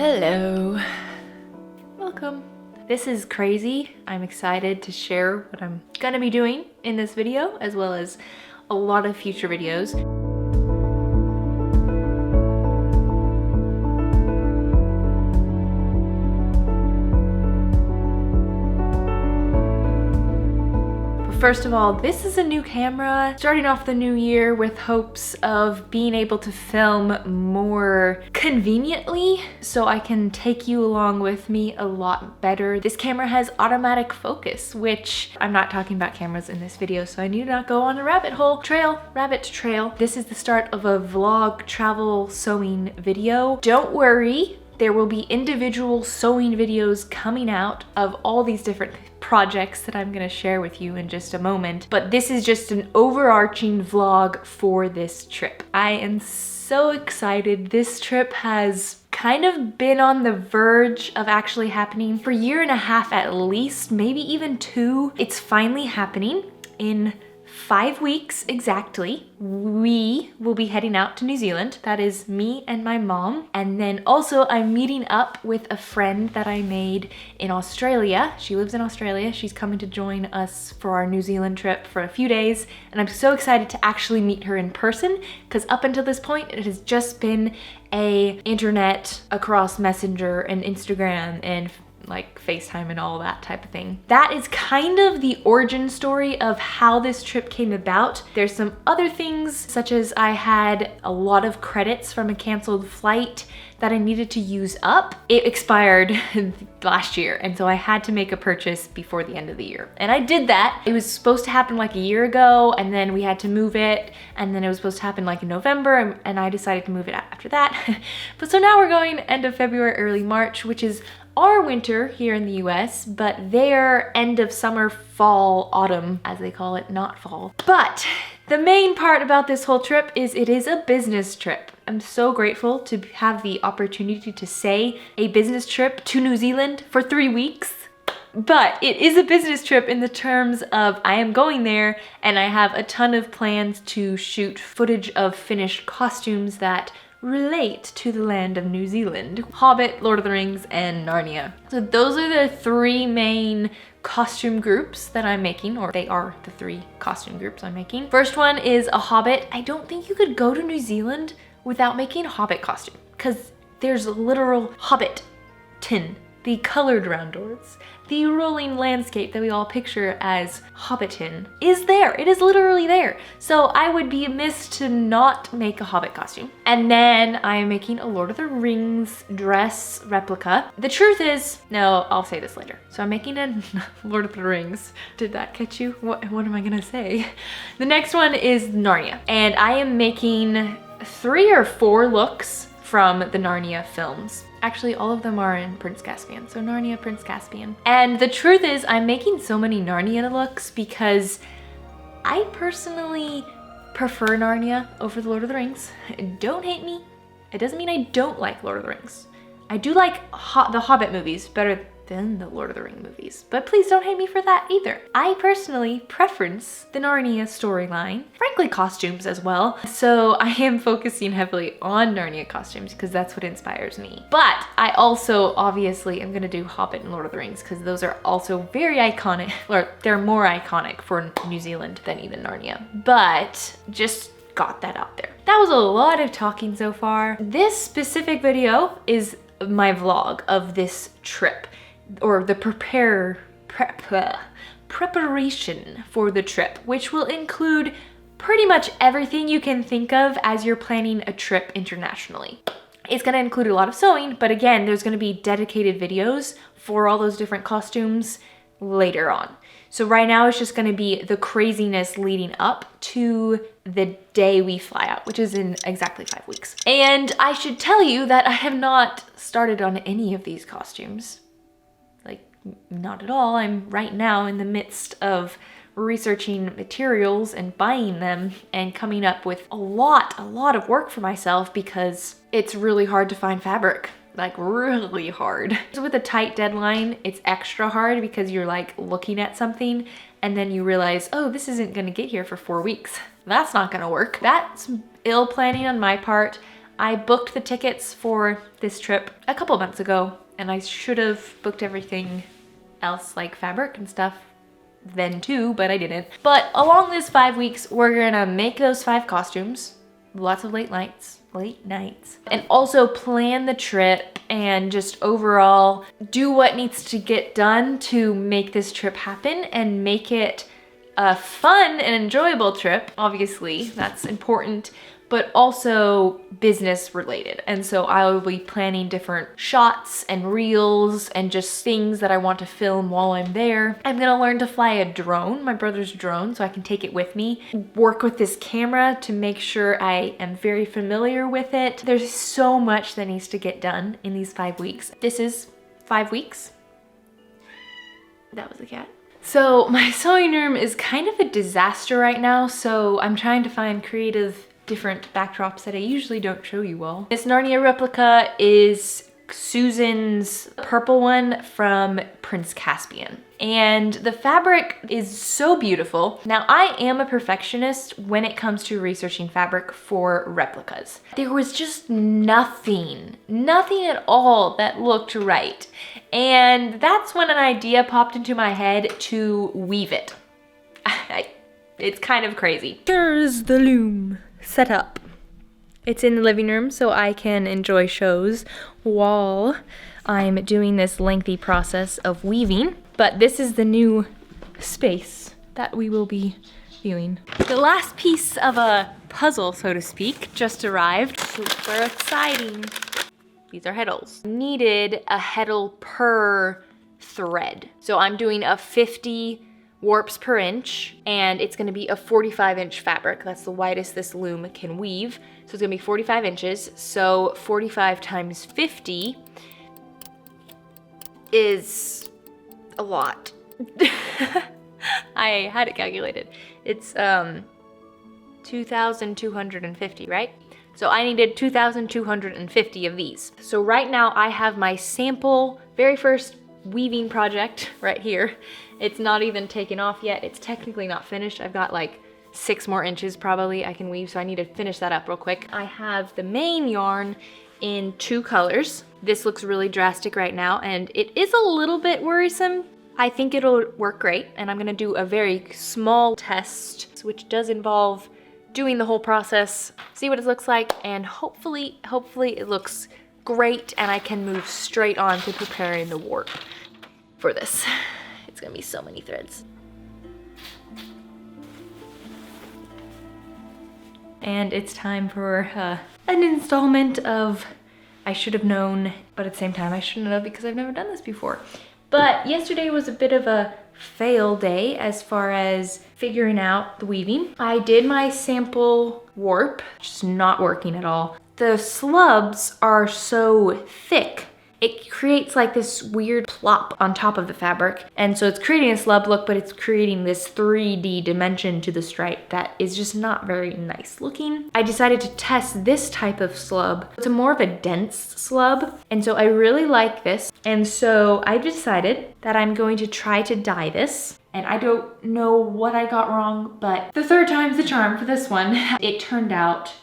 Hello. Welcome. This is crazy. I'm excited to share what I'm gonna be doing in this video, as well as a lot of future videos. First of all, this is a new camera, starting off the new year with hopes of being able to film more conveniently so I can take you along with me a lot better. This camera has automatic focus, which I'm not talking about cameras in this video, so I need not go on a rabbit trail. This is the start of a vlog travel sewing video. Don't worry, there will be individual sewing videos coming out of all these different projects that I'm gonna share with you in just a moment, but this is just an overarching vlog for this trip. I am so excited. This trip has kind of been on the verge of actually happening for a year and a half at least, maybe even 2. It's finally happening in 5 weeks exactly. We will be heading out to New Zealand. That is me and my mom. And then also I'm meeting up with a friend that I made in Australia. She lives in Australia. She's coming to join us for our New Zealand trip for a few days. And I'm so excited to actually meet her in person, because up until this point, it has just been a internet across Messenger and Instagram and like FaceTime and all that type of thing. That is kind of the origin story of how this trip came about. There's some other things, such as I had a lot of credits from a canceled flight that I needed to use up. It expired last year, and so I had to make a purchase before the end of the year. And I did that. It was supposed to happen like a year ago, and then we had to move it, and then it was supposed to happen like in November, and I decided to move it after that. But so now we're going end of February, early March, which is our winter here in the US, but their end of summer, fall, autumn, as they call it, not fall. But the main part about this whole trip is it is a business trip. I'm so grateful to have the opportunity to say a business trip to New Zealand for 3 weeks. But it is a business trip in the terms of I am going there and I have a ton of plans to shoot footage of finished costumes that relate to the land of New Zealand. Hobbit, Lord of the Rings, and Narnia. So those are the 3 main costume groups that I'm making, or they are the 3 costume groups I'm making. First one is a Hobbit. I don't think you could go to New Zealand without making a Hobbit costume, because there's a literal Hobbiton, the colored round doors. The rolling landscape that we all picture as Hobbiton is there. It is literally there. So I would be amiss to not make a Hobbit costume. And then I'm making a Lord of the Rings dress replica. The truth is, no, I'll say this later. So I'm making a Lord of the Rings. Did that catch you? What am I gonna say? The next one is Narnia. And I am making 3 or 4 looks from the Narnia films. Actually, all of them are in Prince Caspian. So Narnia, Prince Caspian. And the truth is, I'm making so many Narnia looks because I personally prefer Narnia over the Lord of the Rings. Don't hate me. It doesn't mean I don't like Lord of the Rings. I do like the Hobbit movies better than the Lord of the Rings movies, but please don't hate me for that either. I personally preference the Narnia storyline, frankly costumes as well. So I am focusing heavily on Narnia costumes because that's what inspires me. But I also obviously am gonna do Hobbit and Lord of the Rings because those are also very iconic, or they're more iconic for New Zealand than even Narnia. But just got that out there. That was a lot of talking so far. This specific video is my vlog of this trip, or the preparation for the trip, which will include pretty much everything you can think of as you're planning a trip internationally. It's gonna include a lot of sewing, but again, there's gonna be dedicated videos for all those different costumes later on. So right now it's just gonna be the craziness leading up to the day we fly out, which is in exactly 5 weeks. And I should tell you that I have not started on any of these costumes. Not at all. I'm right now in the midst of researching materials and buying them and coming up with a lot of work for myself because it's really hard to find fabric. Like really hard. So with a tight deadline, it's extra hard because you're like looking at something and then you realize, oh, this isn't gonna get here for 4 weeks. That's not gonna work. That's ill planning on my part. I booked the tickets for this trip a couple months ago, and I should have booked everything else like fabric and stuff then too, but I didn't. But along this 5 weeks, we're gonna make those 5 costumes, lots of late nights, and also plan the trip and just overall do what needs to get done to make this trip happen and make it a fun and enjoyable trip. Obviously, that's important, but also business related. And so I will be planning different shots and reels and just things that I want to film while I'm there. I'm gonna learn to fly a drone, my brother's drone, so I can take it with me. Work with this camera to make sure I am very familiar with it. There's so much that needs to get done in these 5 weeks. This is 5 weeks. That was a cat. So my sewing room is kind of a disaster right now, so I'm trying to find creative different backdrops that I usually don't show you all. This Narnia replica is Susan's purple one from Prince Caspian. And the fabric is so beautiful. Now, I am a perfectionist when it comes to researching fabric for replicas. There was just nothing at all that looked right. And that's when an idea popped into my head to weave it. It's kind of crazy. Here's the loom set up. It's in the living room so I can enjoy shows while I'm doing this lengthy process of weaving. But this is the new space that we will be viewing. The last piece of a puzzle, so to speak, just arrived. Super exciting. These are heddles. Needed a heddle per thread. So I'm doing a 50 warps per inch, and it's gonna be a 45-inch fabric. That's the widest this loom can weave. So it's gonna be 45 inches. So 45 times 50 is a lot. I had it calculated. It's 2,250, right? So I needed 2,250 of these. So right now I have my sample, very first weaving project right here. It's not even taken off yet. It's technically not finished. I've got like 6 more inches probably I can weave, so I need to finish that up real quick. I have the main yarn in 2 colors. This looks really drastic right now, and it is a little bit worrisome. I think it'll work great, and I'm gonna do a very small test, which does involve doing the whole process, see what it looks like, and hopefully it looks great and I can move straight on to preparing the warp for this. It's gonna be so many threads. And it's time for an installment of I should have known, but at the same time I shouldn't have because I've never done this before. But yesterday was a bit of a fail day as far as figuring out the weaving. I did my sample warp, just not working at all. The slubs are so thick, it creates like this weird plop on top of the fabric. And so it's creating a slub look, but it's creating this 3D dimension to the stripe that is just not very nice looking. I decided to test this type of slub. It's a more of a dense slub, and so I really like this. And so I decided that I'm going to try to dye this. And I don't know what I got wrong, but the 3rd time's the charm for this one. It turned out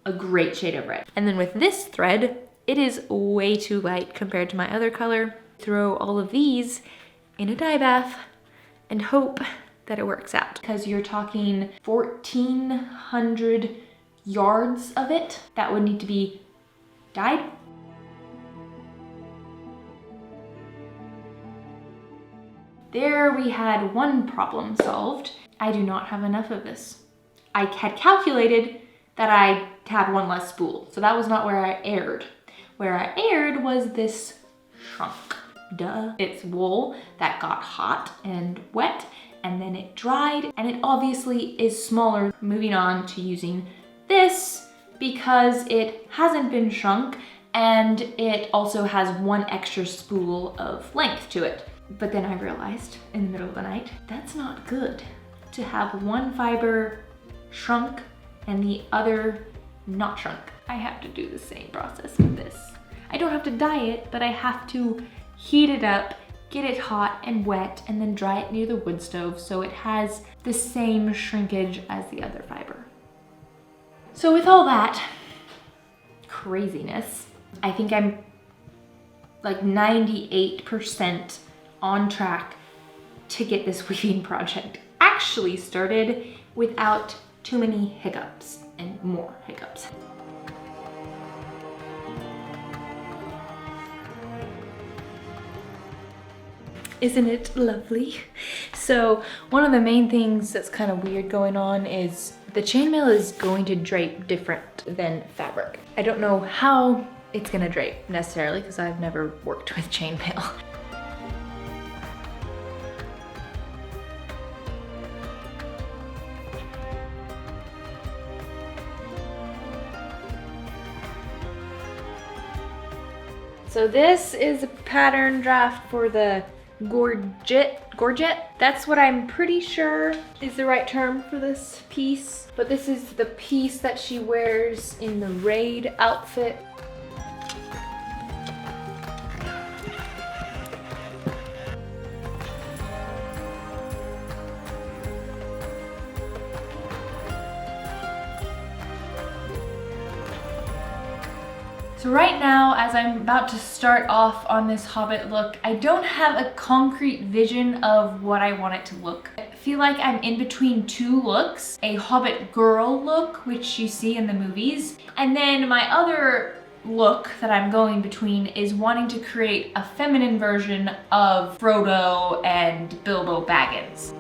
a great shade of red. And then with this thread, it is way too light compared to my other color. Throw all of these in a dye bath and hope that it works out. Because you're talking 1,400 yards of it that would need to be dyed. There we had one problem solved. I do not have enough of this. I had calculated that I had 1 less spool, so that was not where I erred. Where I erred was this shrunk. Duh. It's wool that got hot and wet, and then it dried, and it obviously is smaller. Moving on to using this because it hasn't been shrunk, and it also has 1 extra spool of length to it. But then I realized in the middle of the night, that's not good to have 1 fiber shrunk and the other not shrunk. I have to do the same process with this. I don't have to dye it, but I have to heat it up, get it hot and wet, and then dry it near the wood stove so it has the same shrinkage as the other fiber. So with all that craziness. I think I'm like 98% on track to get this weaving project actually started without too many hiccups and more hiccups. Isn't it lovely? So one of the main things that's kind of weird going on is the chainmail is going to drape different than fabric. I don't know how it's gonna drape necessarily because I've never worked with chainmail. So this is a pattern draft for the Gorget. That's what I'm pretty sure is the right term for this piece. But this is the piece that she wears in the raid outfit. So right now, as I'm about to start off on this Hobbit look, I don't have a concrete vision of what I want it to look. I feel like I'm in between two looks, a Hobbit girl look, which you see in the movies, and then my other look that I'm going between is wanting to create a feminine version of Frodo and Bilbo Baggins.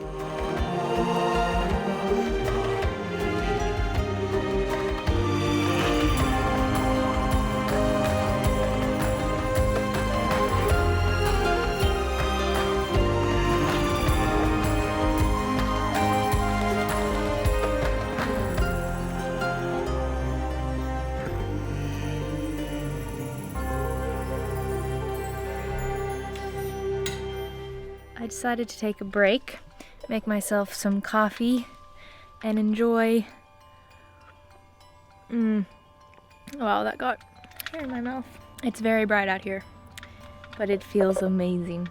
I decided to take a break, make myself some coffee, and enjoy. Wow, that got hair in my mouth. It's very bright out here, but it feels amazing.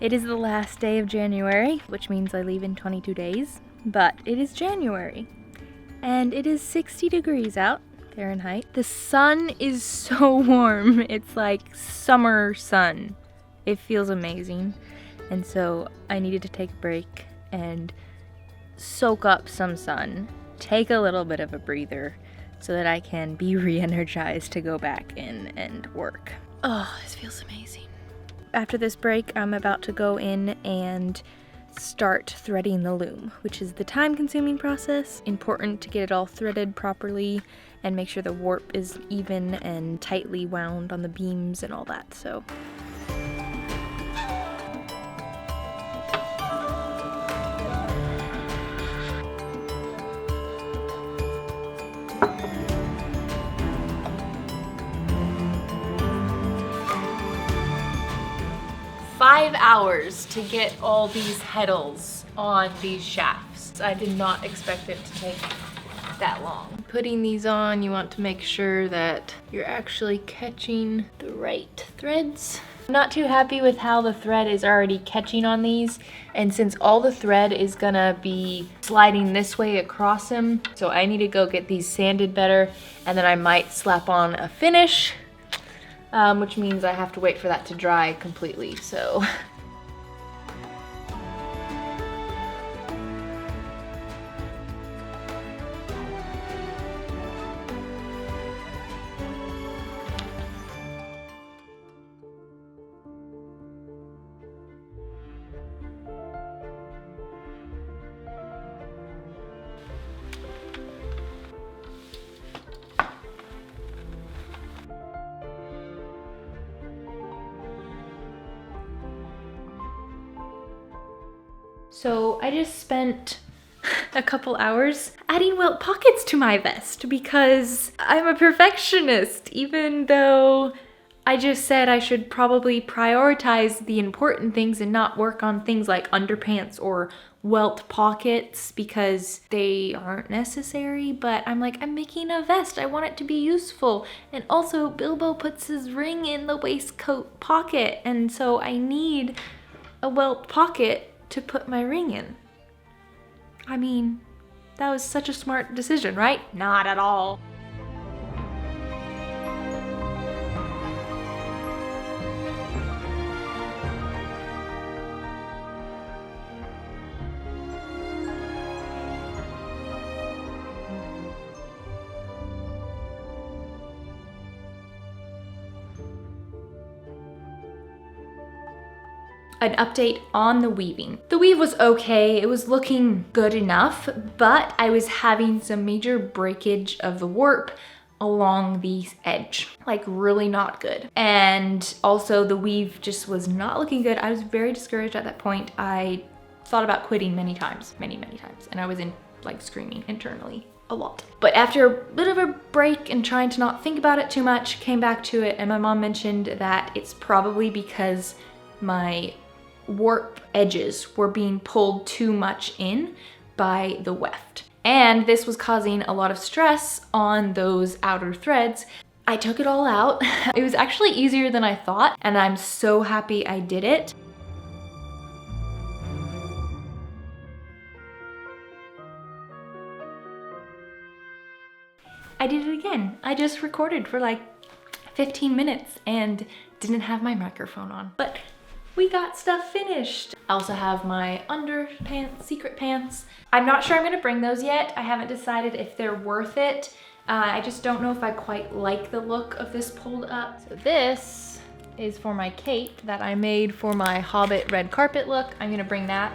It is the last day of January, which means I leave in 22 days, but it is January, and it is 60 degrees out, Fahrenheit. The sun is so warm. It's like summer sun. It feels amazing. And so I needed to take a break and soak up some sun, take a little bit of a breather so that I can be re-energized to go back in and work. Oh, this feels amazing. After this break, I'm about to go in and start threading the loom, which is the time-consuming process. Important to get it all threaded properly and make sure the warp is even and tightly wound on the beams and all that, so. 5 hours to get all these heddles on these shafts. I did not expect it to take that long. Putting these on, you want to make sure that you're actually catching the right threads. I'm not too happy with how the thread is already catching on these, and since all the thread is gonna be sliding this way across them, so I need to go get these sanded better, and then I might slap on a finish, which means I have to wait for that to dry completely, so. So I just spent a couple hours adding welt pockets to my vest because I'm a perfectionist, even though I just said I should probably prioritize the important things and not work on things like underpants or welt pockets because they aren't necessary. But I'm like, I'm making a vest, I want it to be useful. And also Bilbo puts his ring in the waistcoat pocket, and so I need a welt pocket to put my ring in. I mean, that was such a smart decision, right? Not at all. an update on the weaving. The weave was okay, it was looking good enough, but I was having some major breakage of the warp along the edge, like really not good. And also the weave just was not looking good. I was very discouraged at that point. I thought about quitting many times, many times, and I was in like screaming internally a lot. But after a bit of a break and trying to not think about it too much, came back to it, and my mom mentioned that it's probably because my warp edges were being pulled too much in by the weft. And this was causing a lot of stress on those outer threads. I took it all out. It was actually easier than I thought, and I'm so happy I did it. I did it again. I just recorded for like 15 minutes and didn't have my microphone on, but we got stuff finished. I also have my underpants, secret pants. I'm not sure I'm gonna bring those yet. I haven't decided if they're worth it. I just don't know if I quite like the look of this pulled up. So this is for my cape that I made for my Hobbit red carpet look. I'm gonna bring that.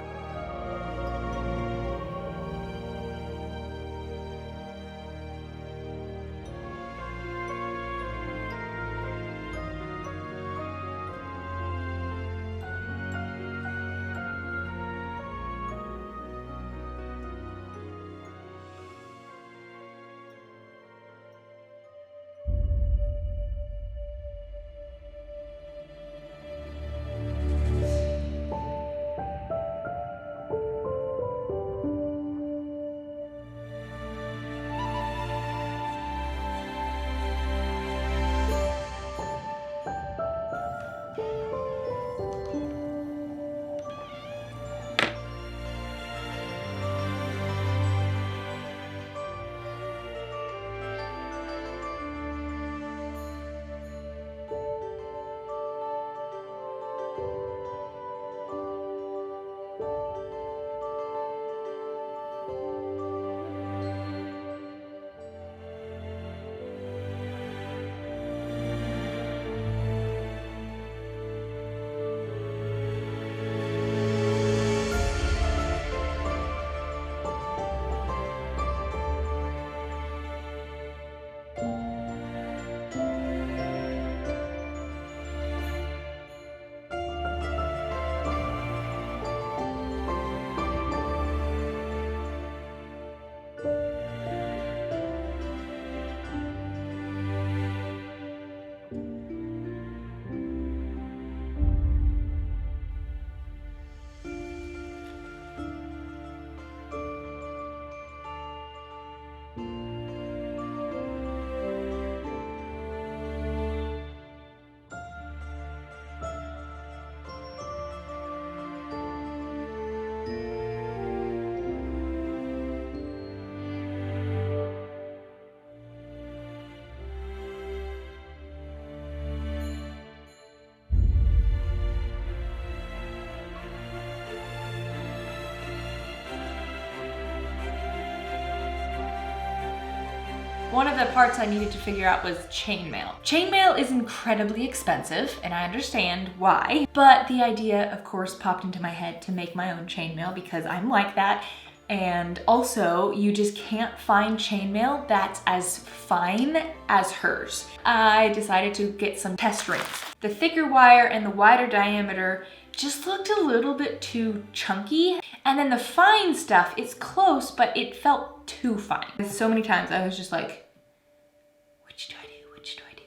One of the parts I needed to figure out was chainmail. Chainmail is incredibly expensive, and I understand why, but the idea, of course, popped into my head to make my own chainmail because I'm like that. And also, you just can't find chainmail that's as fine as hers. I decided to get some test rings. The thicker wire and the wider diameter just looked a little bit too chunky. And then the fine stuff, it's close, but it felt too fine. So many times I was just like, which do I do? Which do I do?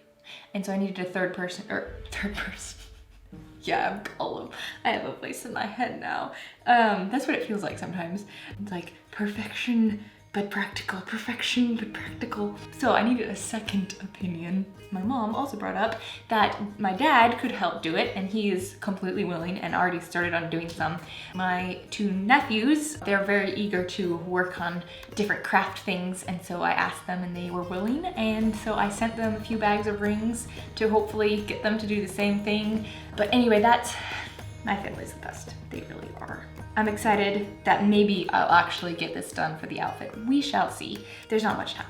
And so I needed a third person. Yeah, I'm Gollum. I have a voice in my head now. That's what it feels like sometimes. It's like perfection, but practical. Perfection, but practical. So I needed a second opinion. My mom also brought up that my dad could help do it, and he is completely willing and already started on doing some. My two nephews, they're very eager to work on different craft things, and so I asked them and they were willing, and so I sent them a few bags of rings to hopefully get them to do the same thing. But anyway, that's, my family's the best. They really are. I'm excited that maybe I'll actually get this done for the outfit. We shall see. There's not much time.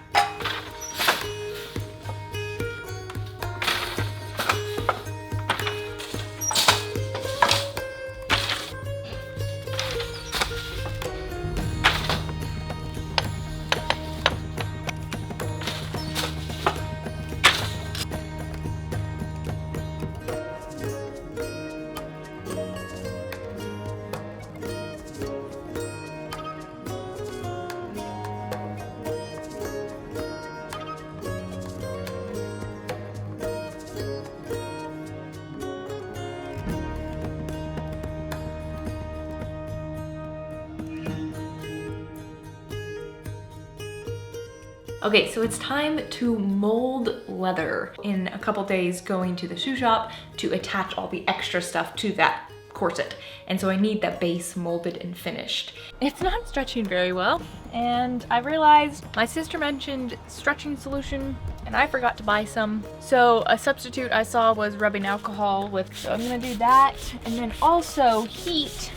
Okay, so it's time to mold leather. In a couple days, going to the shoe shop to attach all the extra stuff to that corset. And so I need that base molded and finished. It's not stretching very well, and I realized my sister mentioned stretching solution and I forgot to buy some. So a substitute I saw was rubbing alcohol with, so I'm gonna do that. And then also heat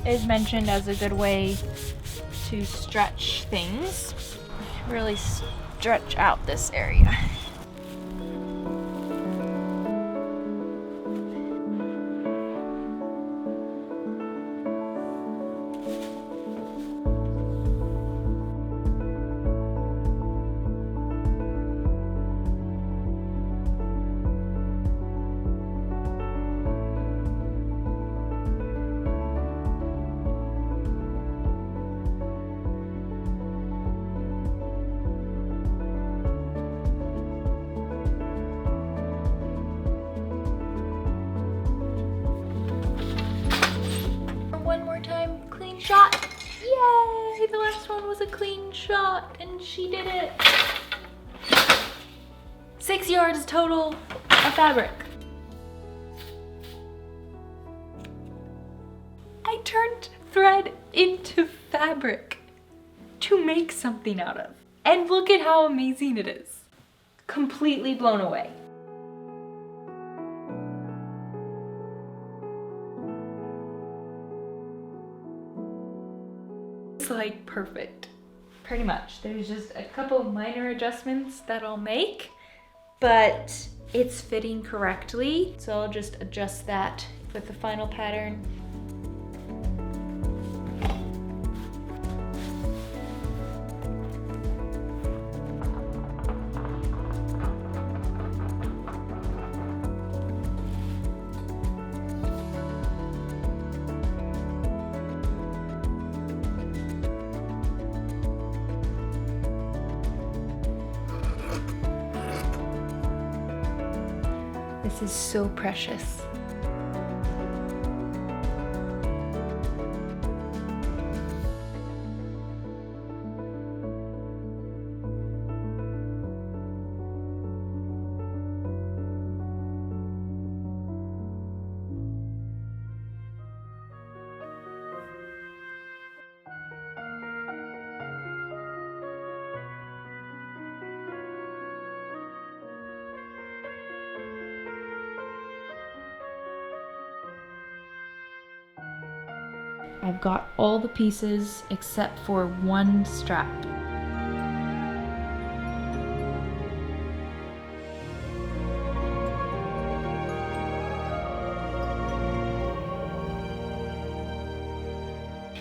is mentioned as a good way to stretch things. Really stretch out this area. Shot! Yay! The last one was a clean shot and she did it. 6 yards total of fabric. I turned thread into fabric to make something out of. And look at how amazing it is. Completely blown away. Like perfect, pretty much. There's just a couple minor adjustments that I'll make, but it's fitting correctly. So I'll just adjust that with the final pattern. This is so precious. I've got all the pieces except for one strap.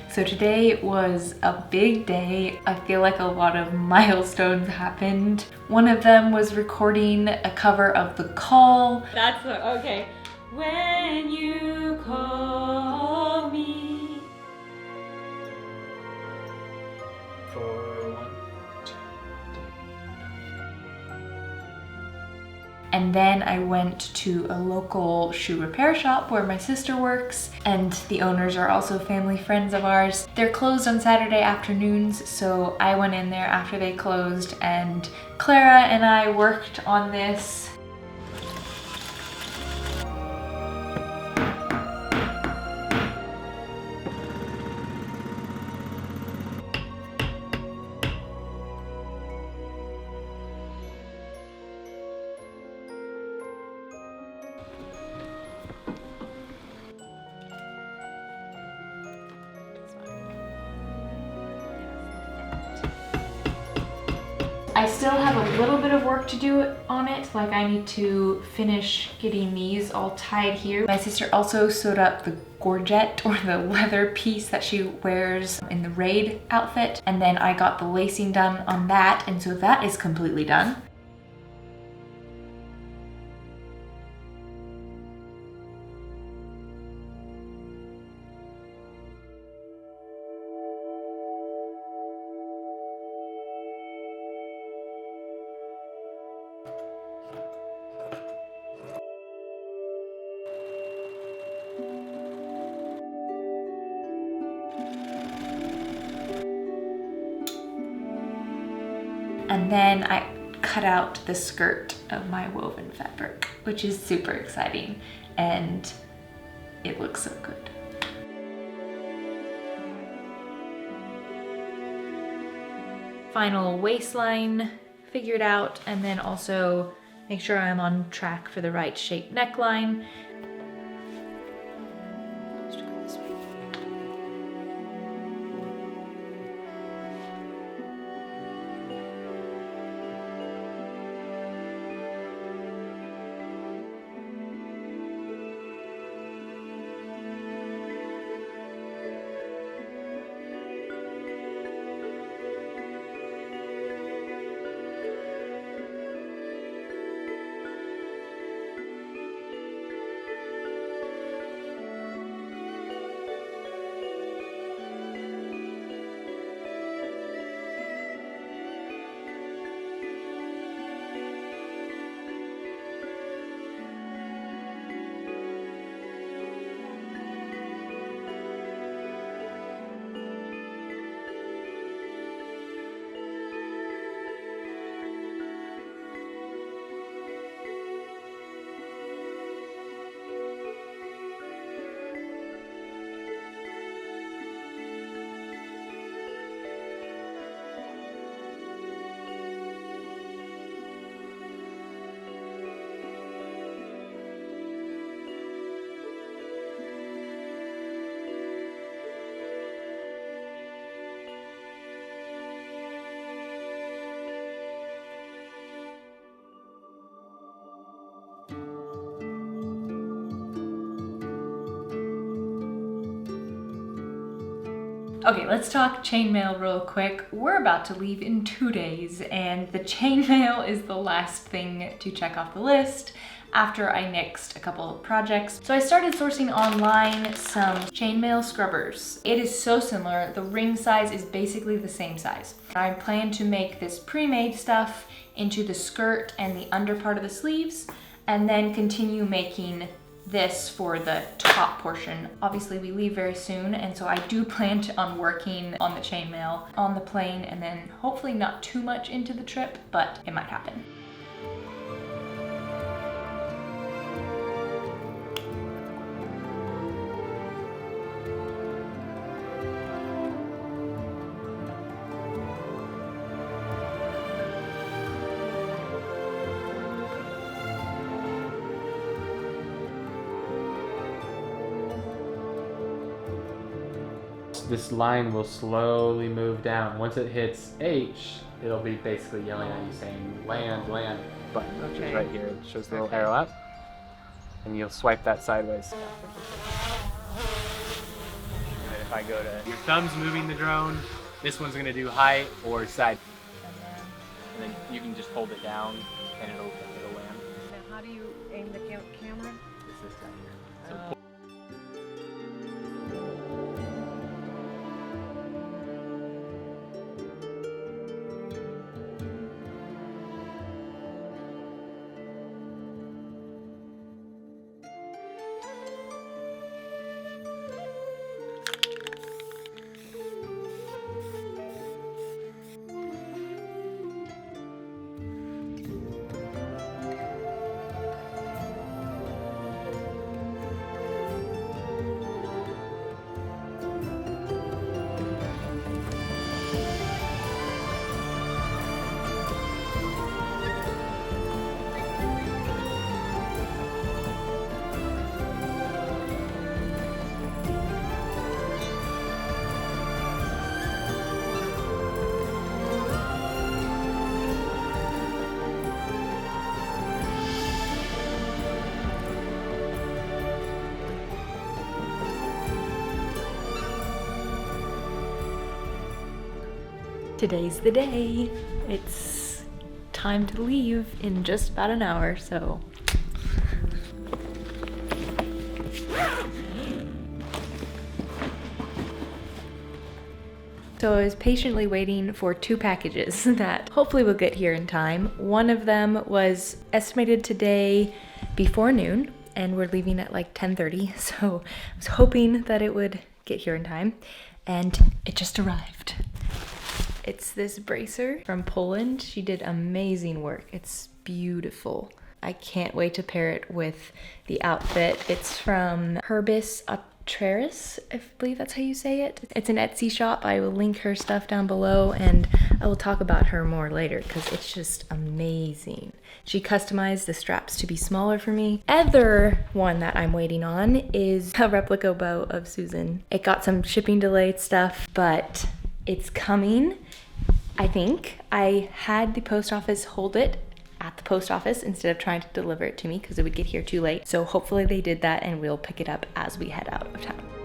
So today was a big day. I feel like a lot of milestones happened. One of them was recording a cover of The Call. That's okay. When you call me. And then I went to a local shoe repair shop where my sister works, and the owners are also family friends of ours. They're closed on Saturday afternoons, so I went in there after they closed, and Clara and I worked on this. I still have a little bit of work to do on it, like I need to finish getting these all tied here. My sister also sewed up the gorget, or the leather piece that she wears in the raid outfit, and then I got the lacing done on that, and so that is completely done. And And then I cut out the skirt of my woven fabric, which is super exciting, and it looks so good. Final waistline figured out, and then also make sure I'm on track for the right shape neckline. Okay, let's talk chainmail real quick. We're about to leave in 2 days, and the chainmail is the last thing to check off the list after I nixed a couple of projects. So I started sourcing online some chainmail scrubbers. It is so similar. The ring size is basically the same size. I plan to make this pre-made stuff into the skirt and the under part of the sleeves, and then continue making this for the top portion. Obviously we leave very soon, and so I do plan on working on the chainmail on the plane, and then hopefully not too much into the trip, but it might happen. This line will slowly move down. Once it hits H, it'll be basically yelling at you saying, land, land. Button, which is right here. It shows the little arrow up. And you'll swipe that sideways. And then if I go to, your thumb's moving the drone, this one's gonna do height or side. And then you can just hold it down and it'll land. Now how do you aim the camera? It's this down here. So Today's the day. It's time to leave in just about an hour, so. So I was patiently waiting for 2 packages that hopefully will get here in time. One of them was estimated today before noon, and we're leaving at like 10:30, so I was hoping that it would get here in time, and it just arrived. It's this bracer from Poland. She did amazing work. It's beautiful. I can't wait to pair it with the outfit. It's from Airae, I believe that's how you say it. It's an Etsy shop. I will link her stuff down below, and I will talk about her more later because it's just amazing. She customized the straps to be smaller for me. Other one that I'm waiting on is a replica bow of Susan. It got some shipping delayed stuff, but it's coming, I think. I had the post office hold it at the post office instead of trying to deliver it to me because it would get here too late. So hopefully they did that and we'll pick it up as we head out of town.